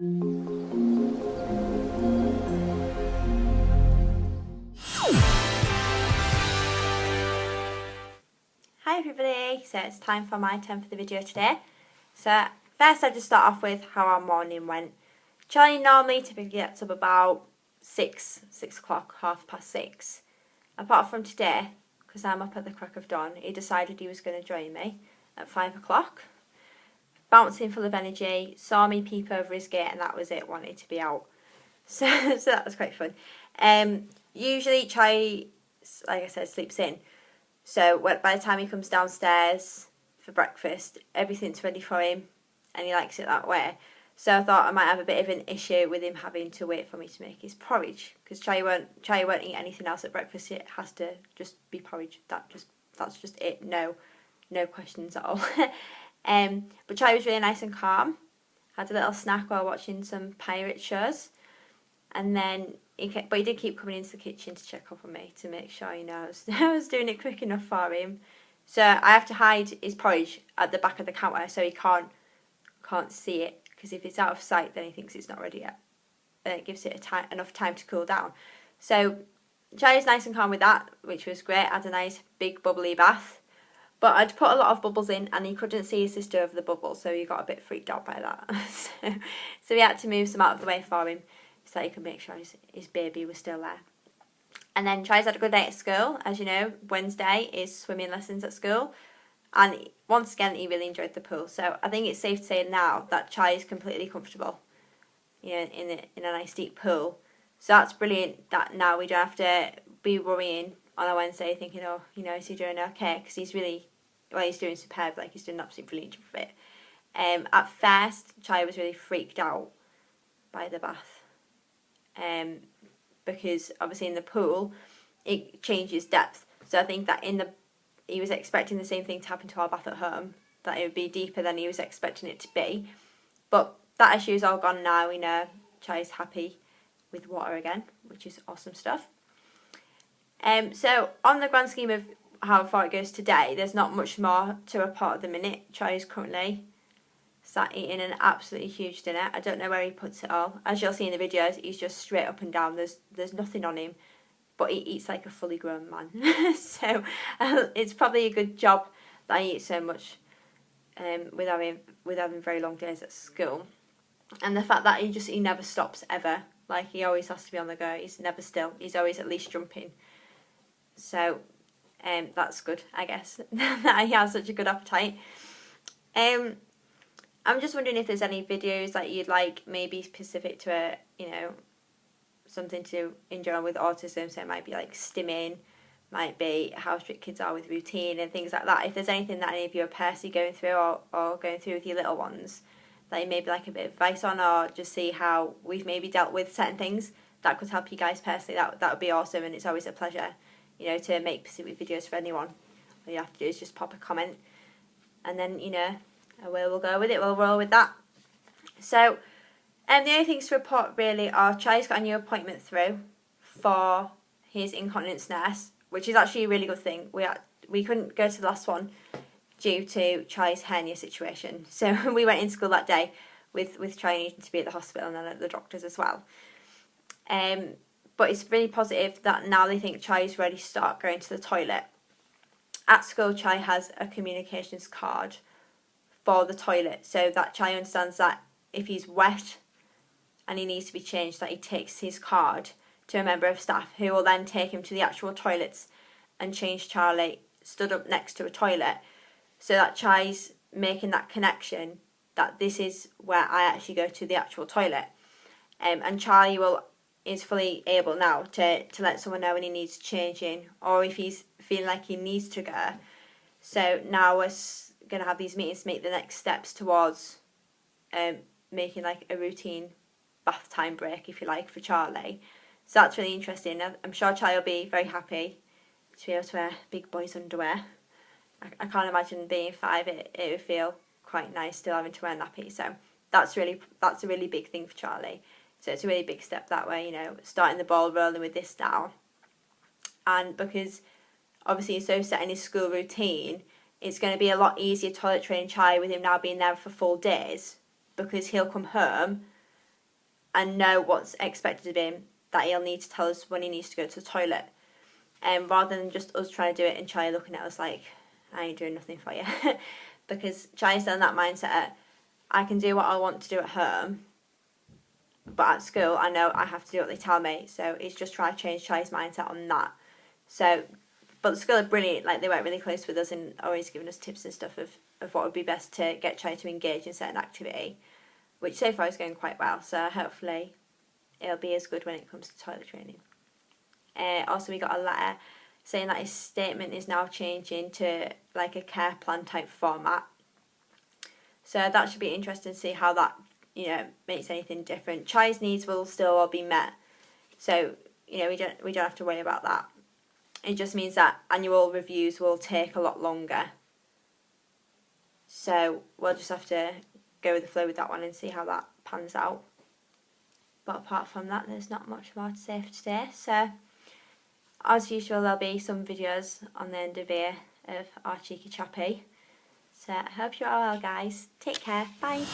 Hi everybody, so it's time for my turn for the video today. So first I just start off with how our morning went. Charlie normally typically gets up about 6 o'clock, 6:30. Apart from today, because I'm up at the crack of dawn, he decided he was going to join me at 5 o'clock. Bouncing full of energy, saw me peep over his gate and that was it, wanted to be out. So that was quite fun. Usually Charlie, like I said, sleeps in. So by the time he comes downstairs for breakfast, everything's ready for him and he likes it that way. So I thought I might have a bit of an issue with him having to wait for me to make his porridge, because Charlie won't eat anything else at breakfast. It has to just be porridge. That's just it. No questions at all. But Charlie was really nice and calm. Had a little snack while watching some pirate shows, and then he did keep coming into the kitchen to check up on me to make sure I was doing it quick enough for him. So I have to hide his porridge at the back of the counter so he can't see it, because if it's out of sight then he thinks it's not ready yet. And it gives it enough time to cool down. So Charlie's nice and calm with that, which was great. Had a nice big bubbly bath. But I'd put a lot of bubbles in and he couldn't see his sister over the bubbles, so he got a bit freaked out by that. so we had to move some out of the way for him so he could make sure his baby was still there. And then Charlie's had a good day at school. As you know, Wednesday is swimming lessons at school. And once again, he really enjoyed the pool. So I think it's safe to say now that Charlie's completely comfortable, in a nice deep pool. So that's brilliant that now we don't have to be worrying on a Wednesday thinking, oh, is he doing okay? Because he's doing superb. Like, he's doing an absolute brilliant job of it. At first, Charlie was really freaked out by the bath. Because obviously in the pool, it changes depth. So I think that he was expecting the same thing to happen to our bath at home, that it would be deeper than he was expecting it to be. But that issue is all gone now. We know Charlie's happy with water again, which is awesome stuff. So on the grand scheme of how far it goes today, there's not much more to report at the minute. Charlie's currently sat eating an absolutely huge dinner. I don't know where he puts it all. As you'll see in the videos, he's just straight up and down. There's nothing on him, but he eats like a fully grown man. So it's probably a good job that he eats so much with having very long days at school. And the fact that he never stops ever. Like, he always has to be on the go. He's never still. He's always at least jumping. So that's good, I guess, that he has such a good appetite. I'm just wondering if there's any videos that you'd like, maybe specific to something to enjoy with autism. So it might be like stimming, might be how strict kids are with routine and things like that. If there's anything that any of you are personally going through or going through with your little ones that you maybe like a bit of advice on, or just see how we've maybe dealt with certain things that could help you guys personally, that would be awesome. And it's always a pleasure, to make specific videos for anyone. All you have to do is just pop a comment, and then we'll go with it. We'll roll with that. So the only things to report really are Charlie's got a new appointment through for his incontinence nurse, which is actually a really good thing. We couldn't go to the last one due to Charlie's hernia situation. So we went in school that day with Charlie needing to be at the hospital and then at the doctor's as well. But it's really positive that now they think Charlie's ready to start going to the toilet. At school, Charlie has a communications card for the toilet, so that Charlie understands that if he's wet and he needs to be changed, that he takes his card to a member of staff who will then take him to the actual toilets and change Charlie stood up next to a toilet, so that Charlie's making that connection that this is where I actually go to the actual toilet. And Charlie is fully able now to let someone know when he needs changing, or if he's feeling like he needs to go. So now we're going to have these meetings to make the next steps towards making like a routine bath time break, if you like, for Charlie. So that's really interesting. I'm sure Charlie will be very happy to be able to wear big boys underwear. I can't imagine being 5, it would feel quite nice still having to wear nappy. So that's a really big thing for Charlie. So it's a really big step that way, starting the ball rolling with this now. And because obviously he's so set in his school routine, it's going to be a lot easier toilet training Charlie with him now being there for full days, because he'll come home and know what's expected of him, that he'll need to tell us when he needs to go to the toilet. Rather than just us trying to do it and Charlie looking at us like, I ain't doing nothing for you. Because Charlie's still in that mindset, I can do what I want to do at home, but at school I know I have to do what they tell me. So it's just trying to change Charlie's mindset on that. So, but the school are brilliant, like they work really close with us and always giving us tips and stuff of what would be best to get Charlie to engage in certain activity, which so far is going quite well. So hopefully it'll be as good when it comes to toilet training. Also, we got a letter saying that his statement is now changing to like a care plan type format. So that should be interesting to see how that, makes anything different. Charlie's needs will still all be met. So, we don't have to worry about that. It just means that annual reviews will take a lot longer. So we'll just have to go with the flow with that one and see how that pans out. But apart from that, there's not much more to say for today. So as usual, there'll be some videos on the end of here of our cheeky chappy. So I hope you're all well, guys. Take care. Bye.